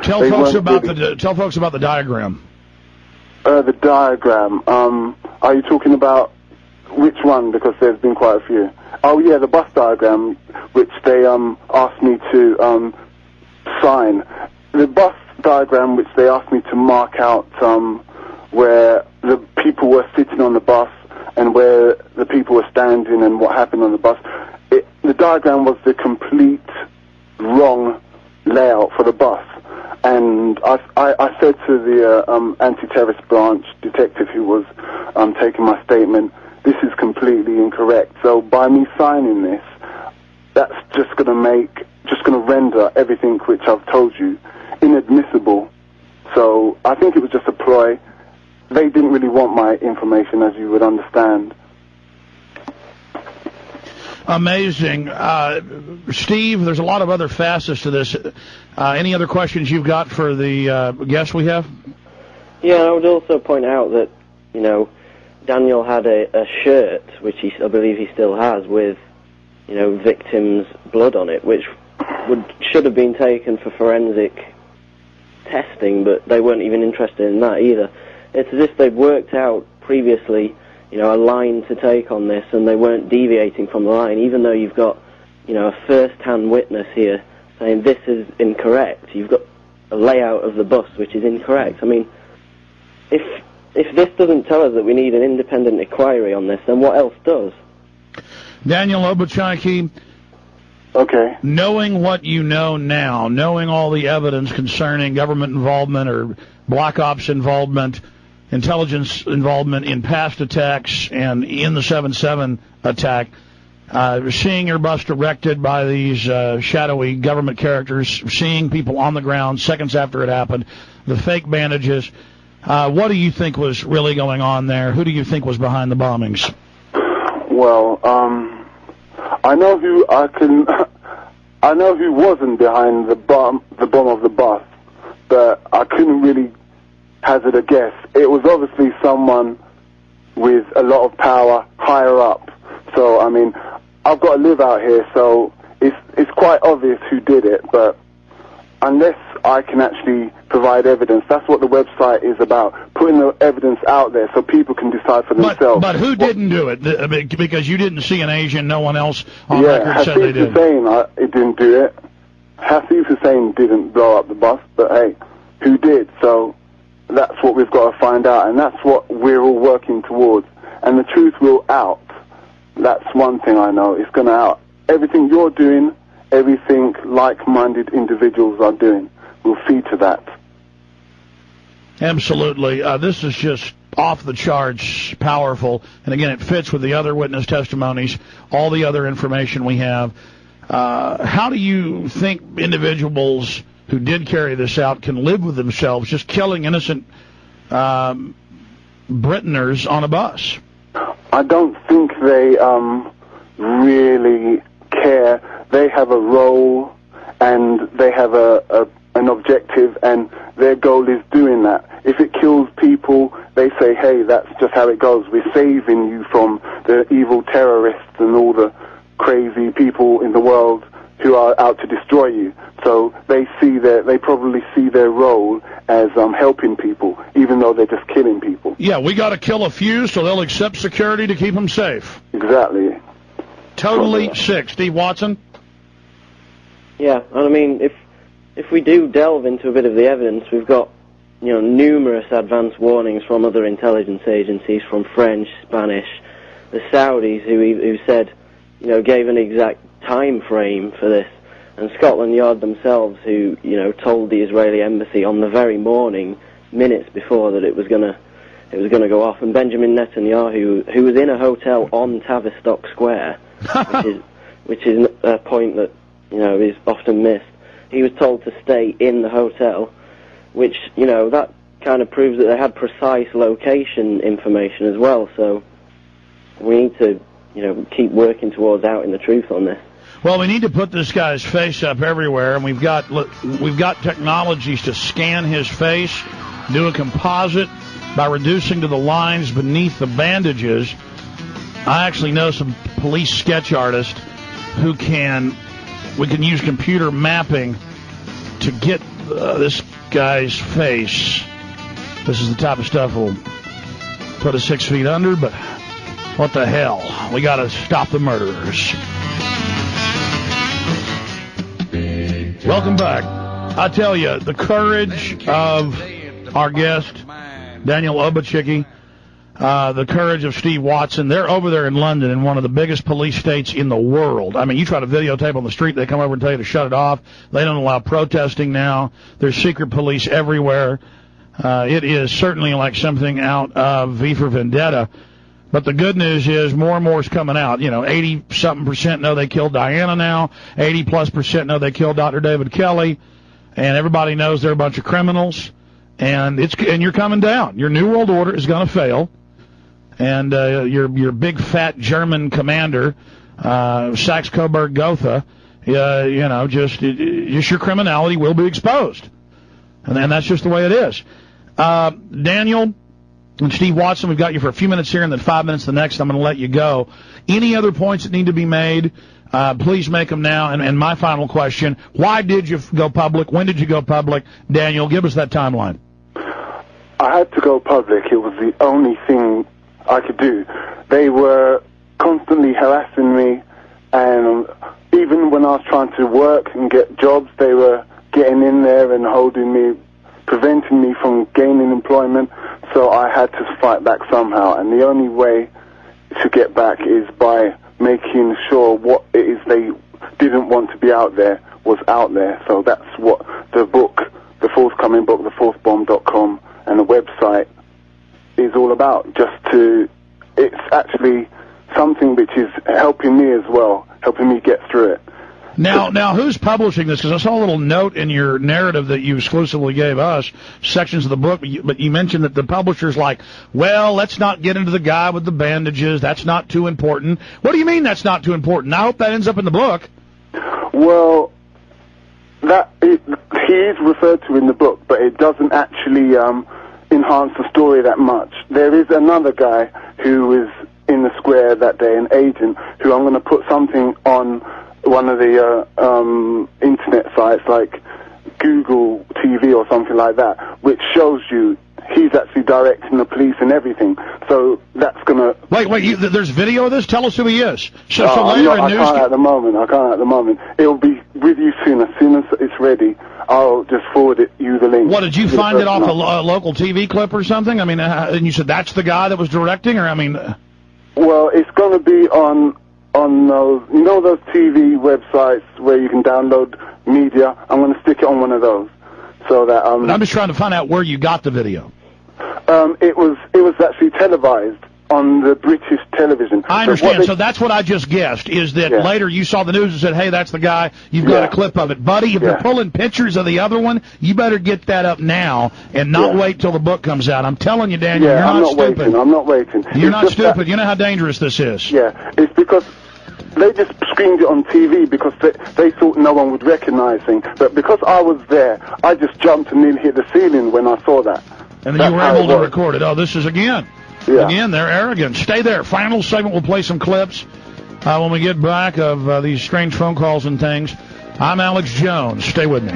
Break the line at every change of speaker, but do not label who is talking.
Tell folks about the diagram.
The diagram. Are you talking about which one? Because there's been quite a few. Oh yeah, the bus diagram, which they asked me to sign. The bus diagram, which they asked me to mark out where the people were sitting on the bus and where the people were standing and what happened on the bus. The diagram was the complete wrong layout for the bus. And I said to the anti-terrorist branch detective who was taking my statement, this is completely incorrect. So by me signing this, that's just going to render everything which I've told you inadmissible. So I think it was just a ploy. They didn't really want my information, as you would understand.
Amazing. Steve, there's a lot of other facets to this. Any other questions you've got for the guests we have?
Yeah, I would also point out that, Daniel had a shirt, which I believe he still has, with, victims' blood on it, which should have been taken for forensic testing, but they weren't even interested in that either. It's as if they'd worked out previously, a line to take on this, and they weren't deviating from the line, even though you've got, a first-hand witness here saying this is incorrect. You've got a layout of the bus which is incorrect. I mean, if this doesn't tell us that we need an independent inquiry on this, then what else does?
Daniel Obuchaki,
okay.
Knowing what you know now, knowing all the evidence concerning government involvement or black ops involvement, intelligence involvement in past attacks and in the 7/7 attack, seeing your bus directed by these shadowy government characters, seeing people on the ground seconds after it happened, the fake bandages, what do you think was really going on there? Who do you think was behind the bombings?
Well, I know who wasn't behind the bomb of the bus, but I couldn't really hazard a guess. It was obviously someone with a lot of power higher up. So, I mean, I've got to live out here, so it's quite obvious who did it, but unless I can actually provide evidence, that's what the website is about, putting the evidence out there so people can decide for themselves.
But who didn't do it? Because you didn't see an Asian, no one else on record said they did.
Hussein, it didn't do it. Hasif Hussein didn't blow up the bus, but hey, who did? So that's what we've got to find out, and that's what we're all working towards. And the truth will out. That's one thing I know. It's going to out. Everything you're doing, everything like-minded individuals are doing, will feed to that.
Absolutely. This is just off the charts powerful. And again, it fits with the other witness testimonies, all the other information we have. How do you think individuals who did carry this out can live with themselves, just killing innocent Brittoners on a bus?
I don't think they really care. They have a role and they have an objective, and their goal is doing that. If it kills people, they say, hey, that's just how it goes. We're saving you from the evil terrorists and all the crazy people in the world who are out to destroy you. So they probably see their role as helping people, even though they're just killing people.
Yeah, we got to kill a few so they'll accept security to keep them safe.
Exactly.
Totally sick. Steve Watson?
Yeah, and I mean, if we do delve into a bit of the evidence, we've got, numerous advance warnings from other intelligence agencies, from French, Spanish, the Saudis, who said, gave an exact time frame for this, and Scotland Yard themselves, who, told the Israeli embassy on the very morning, minutes before, that it was gonna go off, and Benjamin Netanyahu, who was in a hotel on Tavistock Square, which is a point that is often missed. He was told to stay in the hotel, which that kind of proves that they had precise location information as well. So we need to keep working towards outing the truth on this.
Well, we need to put this guy's face up everywhere, and we've got technologies to scan his face, do a composite by reducing to the lines beneath the bandages. I actually know some police sketch artists who we can use computer mapping to get this guy's face. This is the type of stuff we'll put us 6 feet under, but what the hell? We got to stop the murderers. Welcome back. I tell you, the courage of our guest, Daniel Obachicki, the courage of Steve Watson. They're over there in London in one of the biggest police states in the world. I mean, you try to videotape on the street, they come over and tell you to shut it off. They don't allow protesting now. There's secret police everywhere. It is certainly like something out of V for Vendetta. But the good news is more and more is coming out. 80-something% know they killed Diana now. 80+% know they killed Dr. David Kelly. And everybody knows they're a bunch of criminals. And you're coming down. Your New World Order is going to fail. And your big fat German commander, Saxe-Coburg-Gotha, just your criminality will be exposed. And that's just the way it is. Daniel and Steve Watson, we've got you for a few minutes here and then 5 minutes the next. I'm going to let you go. Any other points that need to be made, please make them now. And my final question, why did you go public? When did you go public? Daniel, give us that timeline.
I had to go public. It was the only thing I could do. They were constantly harassing me, and even when I was trying to work and get jobs, they were getting in there and holding me, preventing me from gaining employment. So I had to fight back somehow, and the only way to get back is by making sure what it is they didn't want to be out there was out there. So that's what the book, the forthcoming book, thefourthbomb.com, and the website is all about. It's actually something which is helping me as well, helping me get through it.
Now, who's publishing this? Because I saw a little note in your narrative that you exclusively gave us, sections of the book, but you mentioned that the publisher's like, well, let's not get into the guy with the bandages. That's not too important. What do you mean that's not too important? I hope that ends up in the book.
Well, he is referred to in the book, but it doesn't actually enhance the story that much. There is another guy who was in the square that day, an agent, who I'm going to put something on one of the internet sites like Google TV or something like that, which shows you he's actually directing the police and everything. So that's going to...
Wait, there's video of this? Tell us who he is. So
later in news... I can't at the moment. It'll be with you soon. As soon as it's ready, I'll just forward you the link.
What, did you find it off a local TV clip or something? I mean, and you said that's the guy that was directing, or I mean...
Well, it's going to be on those, those TV websites where you can download media. I'm going to stick it on one of those, so that
But I'm just trying to find out where you got the video.
It was actually televised on the British television.
I understand. So that's what I just guessed, is that later you saw the news and said, hey, that's the guy. You've got a clip of it. Buddy, if you're pulling pictures of the other one, you better get that up now and not wait till the book comes out. I'm telling you, Daniel, you're not stupid.
I'm not waiting.
You're not stupid. You know how dangerous this is.
Yeah, it's because they just screened it on TV because they thought no one would recognize him. But because I was there, I just jumped and nearly hit the ceiling when I saw that.
And then you were able to record it. Oh, this is again. Yeah. Again, they're arrogant. Stay there. Final segment, we'll play some clips when we get back of these strange phone calls and things. I'm Alex Jones. Stay with me.